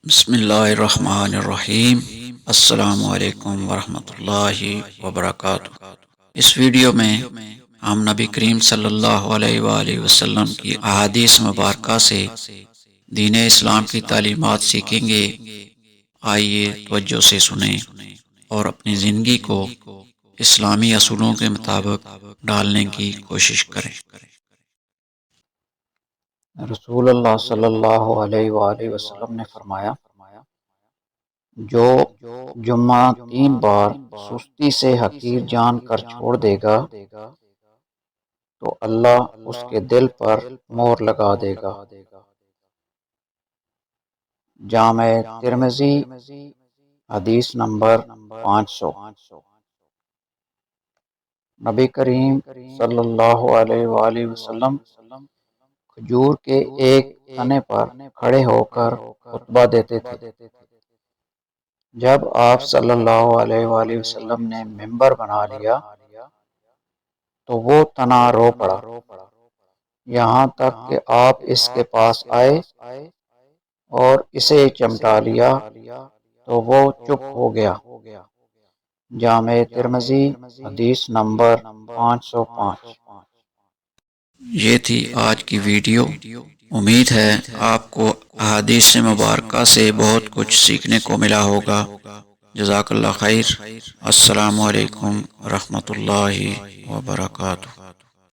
بسم اللہ الرحمن الرحیم۔ السلام علیکم ورحمۃ اللہ وبرکاتہ۔ اس ویڈیو میں ہم نبی کریم صلی اللہ علیہ وآلہ وسلم کی احادیث مبارکہ سے دین اسلام کی تعلیمات سیکھیں گے۔ آئیے توجہ سے سنیں اور اپنی زندگی کو اسلامی اصولوں کے مطابق ڈالنے کی کوشش کریں۔ رسول اللہ صلی اللہ علیہ وآلہ وسلم نے فرمایا، جو جمعہ 3 بار سستی سے حقیر جان کر چھوڑ دے گا تو اللہ اس کے دل پر مہر لگا دے گا۔ جامع ترمذی، حدیث نمبر 500۔ نبی کریم صلی اللہ علیہ وآلہ وسلم کھجور کے ایک تنے پر کھڑے ہو کر خطبہ دیتے تھے۔ جب آپ صلی اللہ علیہ وآلہ وسلم نے ممبر بنا لیا تو وہ تنا رو پڑا، یہاں تک کہ آپ اس کے پاس آئے اور اسے چمٹا لیا تو وہ چپ ہو گیا۔ جامع ترمذی، حدیث نمبر 505۔ یہ تھی آج کی ویڈیو۔ امید ہے آپ کو احادیث مبارکہ سے بہت کچھ سیکھنے کو ملا ہوگا۔ جزاک اللہ خیر۔ السلام علیکم ورحمۃ اللہ وبرکاتہ۔